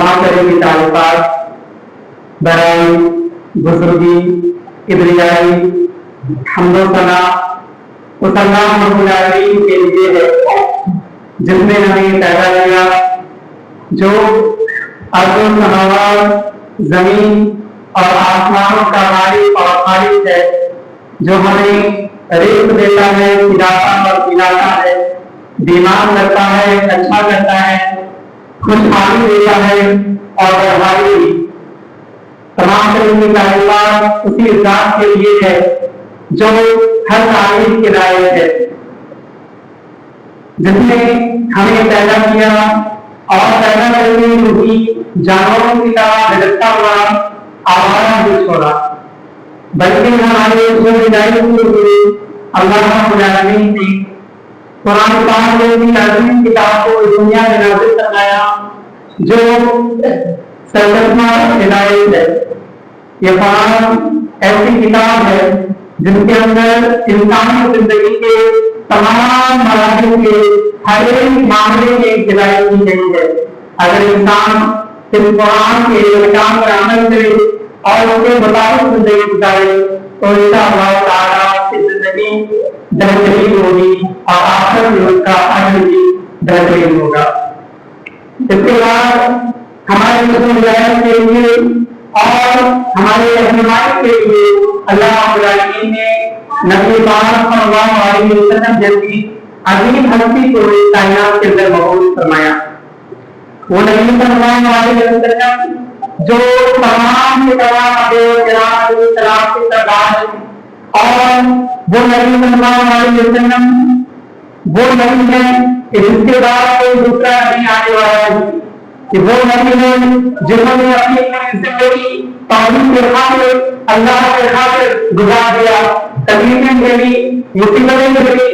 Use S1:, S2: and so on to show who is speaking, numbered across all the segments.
S1: तमाम तरह की ताल्लुकात बराई, बुजुर्गी, किबरियाई, हम्दो सना उस अल्लाह रब्बुल आलमीन के लिए है जिसने हमें पैदा किया, जो अर्ज़ समावात, जमीन और आसमानों का मालिक और खालिक है, जो हमें रिज़्क़ देता है, खिलाता और पिलाता है, बीमार करता है, अच्छा करता है, खुशहाली देता है और बदहाली भी। तमाम तरह की तारीफ़ात उसी ज़ात के लिए है जो हर तारीफ के लायक है, जिसने हमें पैदा किया और पैदा करके भी जानवरों की तरह भटकता हुआ आवारा नहीं छोड़ा, बल्कि हमारे हिदायत के लिए अल्लाह रब्बुल आलमीन ने कुरान पाक जैसी अजीम किताब को इस दुनिया में नाज़िल फरमाया, जो सर्वश्रेष्ठ हिदायत है। ये कुरान ऐसी किताब है जिनके अंदर इंसानी जिंदगी के तमाम मराहिल के हर एक मामले की हिदायत की गई है। अगर इंसान इस कुरान के अहकाम पर अमल करे और उसके मुताबिक जिंदगी गुजारे तो इंशाअल्लाह ताला की जिंदगी बेहतरीन होगी और आखिर में उसका अजर भी बेहतरीन होगा। इसके बाद हमारे मुस्लिम के लिए और हमारे रहनुमाई के लिए अल्लाह रब्बुल आलमीन ने नबी पाक सल्लल्लाहु अलैहि वसल्लम जैसी अजीम हस्ती को इस कायनात के अंदर मबूस फरमाया। वो नबी सल्लल्लाहु अलैहि वसल्लम जो तमाम के तमाम सलाम के सरदार हैं, और वो नबी सल्लल्लाहु अलैहि वसल्लम वो नबी है कि जिसके बाद कोई दूसरा नहीं आने वाला है, कि वो नबी है जिन्होंने अपनी जिंदगी तालीम के खातिर अल्लाह के खातिर गुजार दिया, तकलीफें झेली, मुसीबतें झेली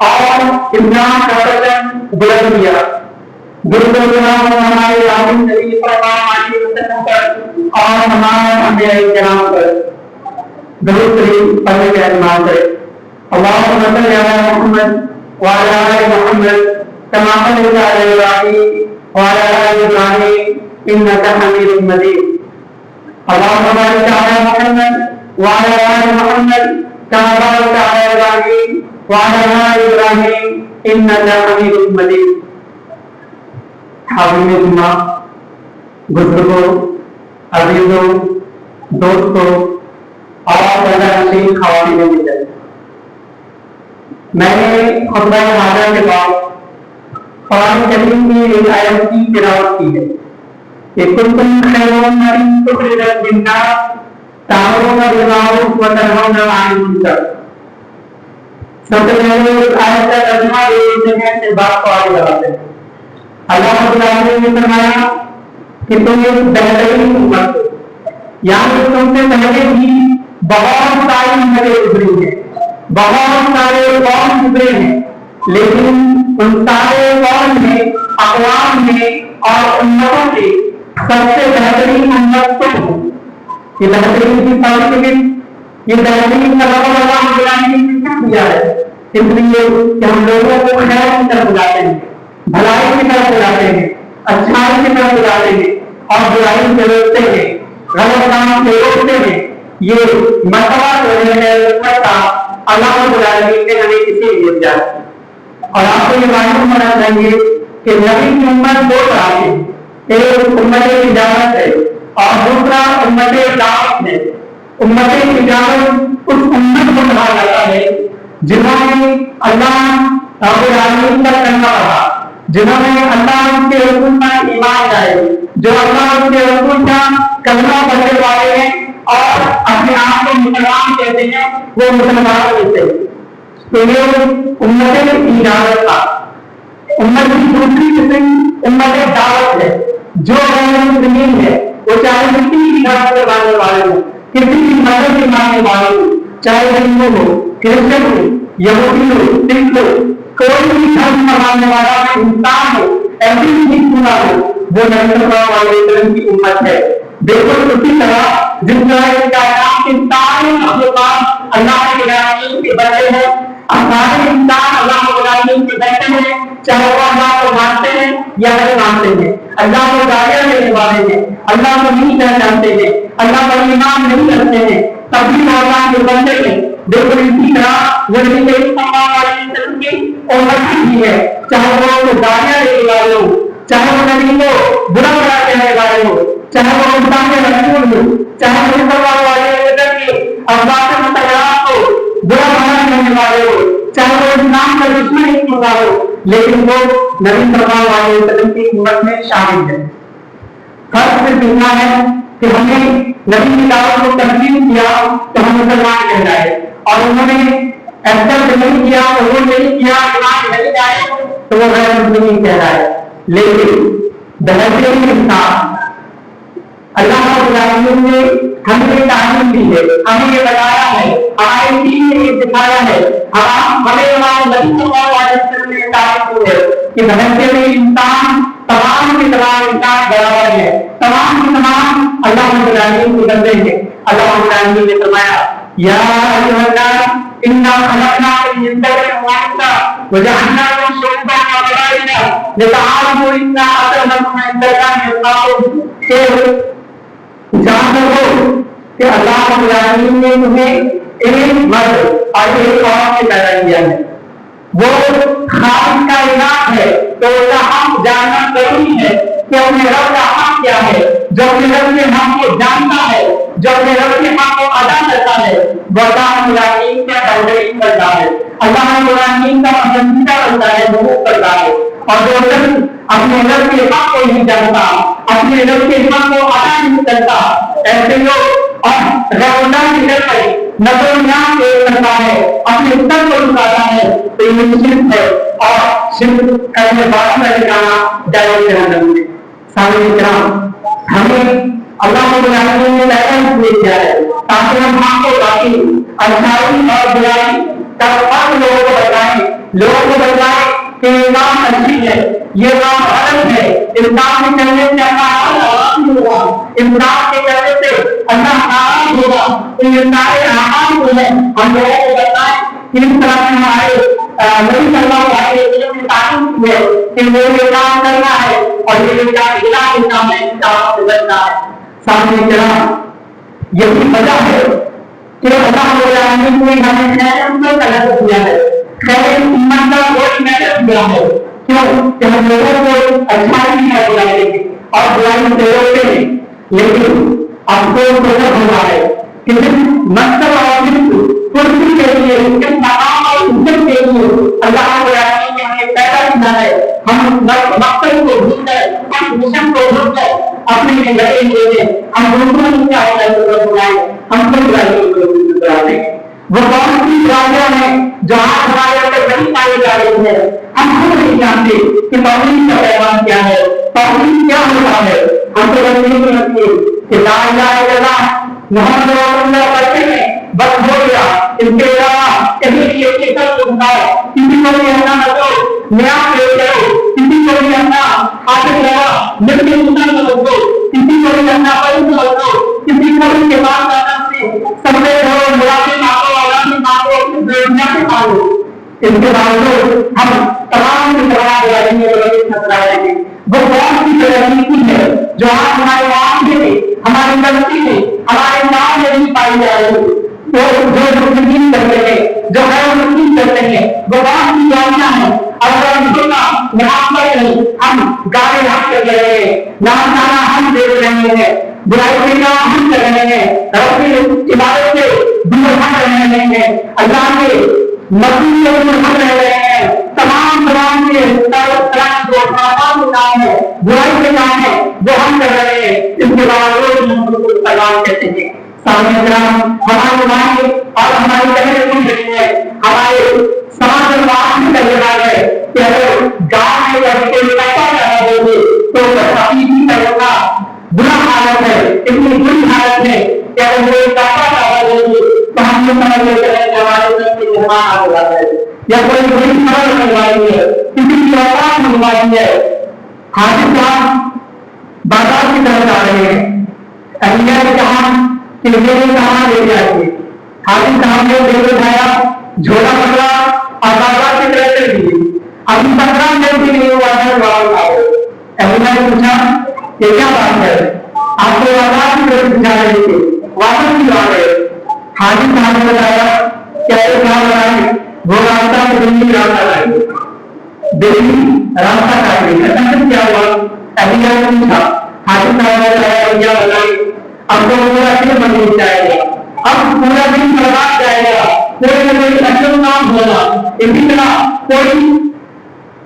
S1: और इस्लाम का वचन बुलंद किया। हमारे आलिम नबी सल्लल्लाहु अलैहि वसल्लम पर और हमारे अंबिया किराम पर दरूद शरीफ पढ़ने के अरमान है। अल्लाहुम्मा सल्लि अला मुहम्मद व अला आलि मुहम्मद कमा सल्लैता अला इब्राहीम व अला आलि इब्राहीम इन्नका हमीदुम मजीद। अल्लाहुम्मा बारिक अला मुहम्मद व अला आलि मुहम्मद कमा बारकता अला इब्राहीम व अला आलि इब्राहीम इन्नका हमीदुम मजीद। हाज़िरीन जुम्मा, बुजुर्गों, अजीजों, दोस्तों और नशीन ख़वातीन मिल्लत, मैंने खुतबा हाज़ा के बाद कुरान करीम की एक आयत की तिलावत की है कि कुंतुम खैरा उम्मतिन उखरिजत लिन्नास तामुरूना बिल मारूफ व तनहौना अनिल मुनकर। सबसे पहले इस आयत का तर्जुमा एक जगह से बात को आगे बढ़ाते हैं। अल्लाह रब्बुल आलमीन ने फरमाया कि तुम एक बेहतरीन उम्मत हो, यानी तुमसे पहले भी बहुत सारी उम्मतें गुजरी हैं, बहुत सारे कौम गुजरे हैं, लेकिन उन सारे कौम में, अक़वाम में और उम्मतों में सबसे बेहतरीन उम्मत तुम हो। ये बेहतरीन की सर्टिफिकेट, ये बेहतरीन का लक़ब अल्लाह रब्बुल आलमीन ने क्यों दिया है? इसलिए कि हम लोगों को खैर की तरफ बुलाते हैं, भलाई की तरफ बुलाते हैं, अच्छाई की तरफ बुलाते हैं और बुराई से रोकते हैं, गलत काम से रोकते हैं। ये मर्तबा जो है अल्लाह रब्बुल आलमीन ने हमें इसीलिए दिया है। और आपको ये मालूम होना चाहिए कि नबी की उम्मत दो तरह की, एक उम्मत इजाजत है और दूसरा उम्मत दावत है। उम्मत इजाजत उस उम्मत को कहा जाता है जिन्होंने अल्लाह रब्बुल आलमीन का कलमा पढ़ा, जिन्होंने अल्लाह के हुक्म पर ईमान लाए, जो अल्लाह के हुक्म का कलमा पढ़ने वाले हैं और अपने आप को मुसलमान कहते हैं, वो मुसलमान होते हैं। तो ये उम्मत इजाजत था। उम्मत की दूसरी किस्म उम्मत दावत है, जो मुस्लिमीन है, वो चाहे किसी की दावत के मानने वाले हो, किसी की मदद के मानने वाले हो, चाहे हिंदू हो, क्रिश्चियन हो, यहूदी हो, सिख हो, कोई भी धर्म का मानने वाला इंसान हो, ऐसी भी सुना हो, वो नबी सल्लल्लाहु अलैहि वसल्लम की उम्मत है। बिल्कुल उसी तरह जिस तरह कायनात के सारे मखलूकात अल्लाह के बंदे हैं, सारे इंसान अल्लाह के बंदे हैं, चाहे वो अल्लाह को मानते हैं या नहीं मानते हैं, अल्लाह को गालियां देने वाले والے ہیں, اللہ کو نہیں پہچانتے ہیں, اللہ پر ایمان نہیں کرتے ہیں, تب بھی وہ اللہ کے بندے ہیں. دیکھو اسی طرح وہ نبی کریم صلی اللہ علیہ وسلم کی امت بھی ہے, چاہے وہ گالیاں دینے والے ہو, چاہے وہ نبی کو برا بھلا کہنے والے ہو, چاہے وہ انسان کے رسول ہو, چاہے وہ صلی اللہ علیہ وسلم کی افواج مطلعات کو برا بھلا کہنے والے ہو, چاہے وہ اسلام کا دشمن ہی کیوں نہ ہو, لیکن وہ نبی صلی اللہ علیہ وسلم کی امت میں شامل ہے. فرق صرف اتنا ہے کہ ہم نے نبی کی دعوت کو تسلیم کیا تو ہم مسلمان کہلائے, اور انہوں نے ایکسپٹ نہیں کیا, قبول نہیں کیا, ایمان نہیں آئے تو وہ غیر مسلم کہلائے. لیکن بہتر انسان اللہ رب العالمین نے ہمیں یہ تعلیم دی ہے, ہمیں یہ بتایا ہے, ہمارے دین نے یہ سکھایا ہے, ہمیں ہمارے نبی صلی اللہ علیہ وسلم نے تعلیم دی ہے کہ بہتر انسان تمام کے تمام انسان برابر ہے, تمام کے تمام اللہ رب العالمین کے بندے ہیں. اللہ رب العالمین نے فرمایا یا ایھا الناس انا خلقناکم من ذکر و انثى وجعلناکم شعوبا وقبائل لتعارفوا ان اکرمکم عند اللہ اتقاکم. جان رکھو کہ اللہ رب العالمین نے تمہیں ایک مرد اور ایک عورت سے پیدا کیا ہے, وہ خالق کا انعام ہے. تو ہم جاننا ضروری ہے کہ اپنے رب کا حق کیا ہے, جو اپنے رب کے حق کو جانتا ہے, جو اپنے رب کے حق کو ادا کرتا ہے, وہ اللہ رب العالمین کا توحید کرتا ہے, اللہ رب العالمین کا پسندیدہ بنتا ہے, محبوب کرتا ہے. اور جو شخص اپنے رب کے حق کو نہیں جانتا, اپنے رب کے حق کو ادا نہیں کرتا, ایسے لوگ اور رب کی ڈر میں نظر نیاز کرتا ہے, اپنے اتر کو لکاتا ہے, تو یہ شرک ہے, اور شرک کرنے والوں کا ٹھکانا جہنم کے اندر ہے. سامعین کرام, ہمیں اللہ رب العالمین نے پیغام دے دیا ہے تاکہ ہم حق کو باقی اچھائی اور برائی کا فرق لوگوں کو بتائیں کہ یہ کام اچھی ہے, یہ کام غلط ہے, انسان کے کرنے سے اللہ حرام ہوگا, انسان کے کرنے سے اللہ حرام ہوگا. تو یہ سارے اعمال جو ہے ہم لوگوں کو بتائیں کہ اس طرح سے ہمارے نبی صلی اللہ علیہ وسلم نے تعلیم کی ہے کہ وہ یہ کام کرنا ہے اور یہ کام خلاف کام ہے, اس کام سے بچنا ہے. سامنے کرام, یہی وجہ ہے کہ اللہ رب العالمین نے ہمیں خیر امت کا لفظ دیا ہے, خیر امت کا کوئی محنت دیا ہے. کیوں کہ ہم لوگوں کو اچھائی کی بلائیں گے اور برائی سے روکتے ہیں. لیکن افسوس تو ہوتا ہے کہ مقصد اور کرسی کے لیے, مقام اور عزت کے لیے اللہ رب العالمین نے ہمیں پیدا کیا ہے. ہم مقصد کو بھول کر, ہم مشن کو بھول کر اپنے لگے ہوئے ہیں. ہم دوسروں کی کیا بلائیں, ہم خود برائی ہیں. وہ کون سی برائیاں ہیں جو آج ہمارے اندر نہیں پائی جا رہی ہے, ہم خود نہیں جانتے کہ توحید کا پیغام کیا ہے, توحید کیا ہوتا ہے. ہم تو بس یہی سمجھتے ہیں کہ لا الہ الا اللہ محمد رسول اللہ پڑھتے ہیں, بس ہو گیا. اس کے علاوہ کہیں بھی ایک ایک کو بتاؤ, کسی کو بھی اپنا نہ دو, نیا پیش کرو, کسی کو بھی اپنا حاصل لگا ملکی مدر نہ دو, کسی کو بھی اپنا پرند نہ دو, کسی کو بھی کے بعد آنا سے سمجھے ہو مراقب مانگو, علامی مانگو, دنیا سے مانگو. اس کے باوجود ہم تمام کی طرح برائی میں بڑے خطرہ رہیں گے. وہ بہت سی طریقی ہے جو آج ہمارے معاشرے میں, ہماری بستی میں, ہمارے گاؤں میں نہیں پائی جا رہی. تو جو مسلم کرتے ہیں, جو غیر مسلم کرتے ہیں, وہ بہت سی جاننا ہے. اگر ہم سننا یہاں پر نہیں, ہم گانے حق کر رہے ہیں, ناچانا ہم دیکھ رہے ہیں, برائی کے کام ہم کر رہے ہیں, رب کی عبادت سے دور ہم رہے ہیں, اللہ کے مسجد سے دور ہم رہ رہے ہیں. تمام کے کام ہے, برائی کے کام ہے جو ہم کر رہے ہیں. اس کے باوجود ہم کو پیغام کہتے ہیں. سامنے کرام, ہمارے مائیں اور ہماری بہنیں سن رہی ہیں, ہمارے سماج میں بات کر رہا ہے کہ اگر گاؤں میں جب کوئی پیسہ کر رہے ہوگے تو حقیقی پیسہ برا حالت ہے, اتنی بری حالت ہے کہ اگر کوئی پیسہ کر رہے ہوگے تو ہم یہ سمجھ لیتے ہیں کہ ہمارے گھر سے مہمان آ جاتا ہے, یا کوئی بری خبر منگوائی ہے, کسی کی اوقات منگوائی ہے. حاجی صاحب بازار کی طرف جا رہے ہیں, اہلیہ نے کہا کہ میرے کہاں لے جائیے. حاجی صاحب نے دل اٹھایا, جھولا پکڑا اور بازار کی طرف چل دیے. ابھی 15 منٹ بھی نہیں ہوا ہے, اہلیہ نے پوچھا ये क्या बात है? आपको आवाज की तरफ जा रहे थे, वापस की बात है। हाजी साहब ने बताया क्या ये कहा बताए वो रास्ता दिल्ली रास्ता लाए, दिल्ली रास्ता काटे। ऐसा क्या हुआ? अधिकार नहीं था। हाजी साहब ने बताया क्या बताए, अब तो पूरा दिन बंद जाएगा, अब पूरा दिन बर्बाद जाएगा, कोई न कोई अचल नाम होगा। इसी तरह कोई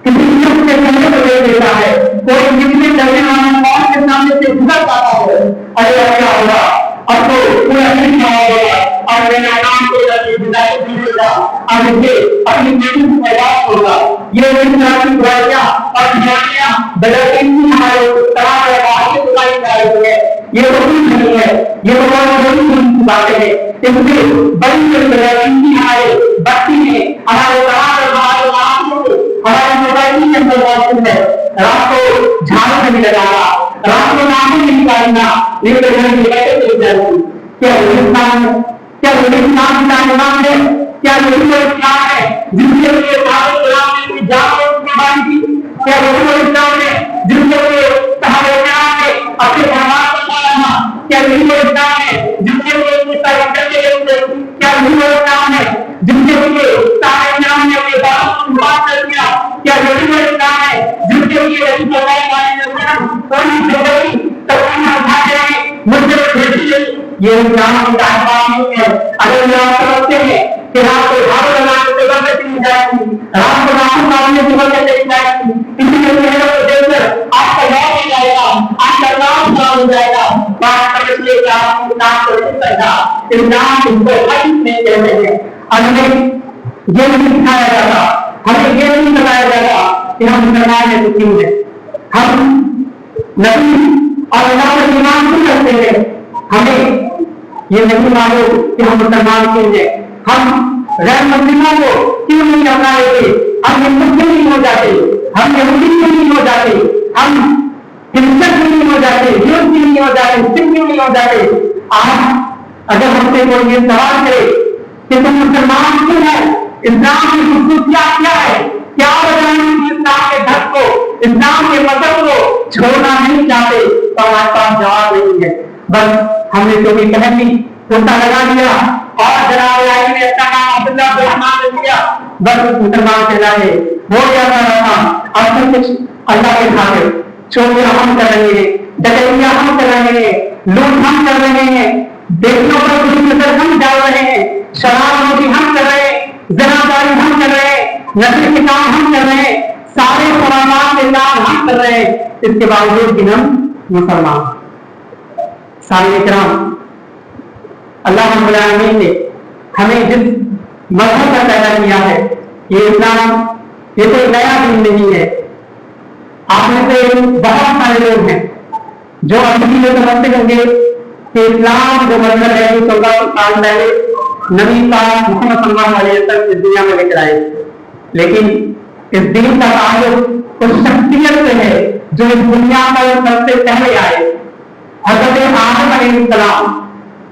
S1: किसी के सामने प्रवेश देता है, कोई किसी डरने वाला मौत के सामने से गुजर जाता है, अरे क्या होगा? अब तो पूरा दिन होगा और मेरा नाम को विदाई दीजिएगा, अब इसे अपनी बेटी को प्रयास होगा। ये की बुराइयां और बुराइयां बदलती हमारे तमाम व्यवहार की बुराई कर रही है। ये तो कुछ नहीं है, ये तो बहुत बड़ी बातें हैं। इसलिए बड़ी बदलती हमारे बस्ती में हमारे तमाम हमारे मोबाइल के अंदर मौजूद है। रात को झाड़ू नहीं लगाना, रात को नाम नहीं निकालना, नहीं तो घर की लाइटें जल जाएगी। क्या हिंदुस्तान है? क्या हिंदुस्तान का नाम है? क्या यही वो इस्लाम है जिसके लिए सारे इस्लाम ने जान कुर्बानी की? क्या यही वो इस्लाम है जिसके लिए सारे इस्लाम ने अपने समाज को बनाया? क्या यही वो इस्लाम है जिसके लिए क्या यही वो इस्लाम है जिसके लिए सारे इस्लाम ने अपने बाप को कुर्बान कर दिया? क्या यही वो इस्लाम है जिसके लिए ये इस्लाम का नहीं है। अगर आप समझते हैं कि रात को झाड़ू लगाने से बंद चली जाएगी, रात को नाम मारने से बंद चली जाएगी, इसलिए मेरे को देखकर आपका नाम हो जाएगा, आपका नाम खराब हो जाएगा। बात समझ लेगा, नाम को नहीं करना, इस नाम को हज नहीं कहते हैं। हमें ये नहीं सिखाया जाता, हमें ये नहीं बताया जाता कि हम मुसलमान हैं तो क्यों है। हम नबी और अल्लाह पर ईमान क्यों करते हैं? हमें ये नहीं मालूम कि हम मुसलमान क्यों हैं। हम गैर मुस्लिमों को क्यों नहीं अपना लेते? हम हिंदू क्यों नहीं हो जाते? हम यहूदी क्यों नहीं हो जाते? हम हिंसक क्यों नहीं हो जाते? युद्ध क्यों नहीं हो जाते? सिख क्यों नहीं हो जाते? आज अगर हमसे कोई ये सवाल करे कि तुम मुसलमान क्यों है, इस्लाम की खूबसूरतियां क्या है, क्या बताएं इस्लाम के धर्म को, इस्लाम के मजहब को छोड़ना नहीं चाहते, तो हमारे पास जवाब नहीं है। बस हमने तो भी पहन ली, कुर्ता लगा दिया और जनाब ने अपना नाम अब्दुल्लाह रहमान ने दिया, बस मुसलमान कहलाए, हो गया था। अब सब कुछ अल्लाह के खातिर चोरियां हम कर रहे हैं, डकैतियां हम कर रहे हैं, लूट हम कर रहे हैं, बेटियों पर बुरी नजर हम डाल रहे हैं, शराब हम कर रहे हैं, जनादारी हम कर रहे हैं, नशे के काम हम कर रहे हैं, सारे मुसलमान के काम हम कर रहे हैं। इसके बावजूद भी हम मुसलमान। सामने किराम, अल्लाह रब्बुल आलमीन ने हमें जिस मजहब का पैदा किया है, ये इस्लाम, ये कोई नया दीन नहीं है। आप में से बहुत सारे लोग हैं जो अभी ये समझते होंगे कि इस्लाम जो मजहब है वो 1400 साल पहले नबी पाक मुहम्मद सल्लल्लाहु अलैहि वसल्लम इस दुनिया में लेकर आए, लेकिन इस दीन का ताल्लुक उस शख्सियत से है जो इस दुनिया पर सबसे पहले आए, हज़रत आदम अलैहिस्सलाम।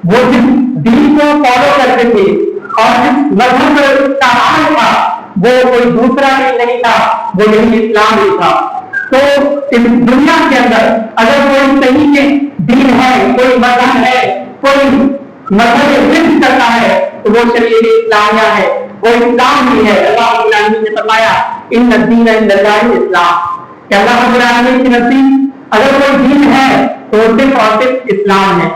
S1: वो जिस दीन को फॉलो करते थे और जिस मजहब का आम था वो कोई दूसरा दीन नहीं था, वो यही इस्लाम ही था। तो इस दुनिया के अंदर अगर कोई सही के दीन है, कोई मजहब है, कोई मजहब विकसित करता है तो वो शरीयत इस्लामिया है, वो इस्लाम ही है। अल्लाह रब्बुल आलमीन ने फरमाया इन्न दीन इंदल्लाहि इस्लाम, कि अल्लाह रब्बुल आलमीन की नज़दीक अगर कोई दीन है तो सिर्फ और सिर्फ इस्लाम है।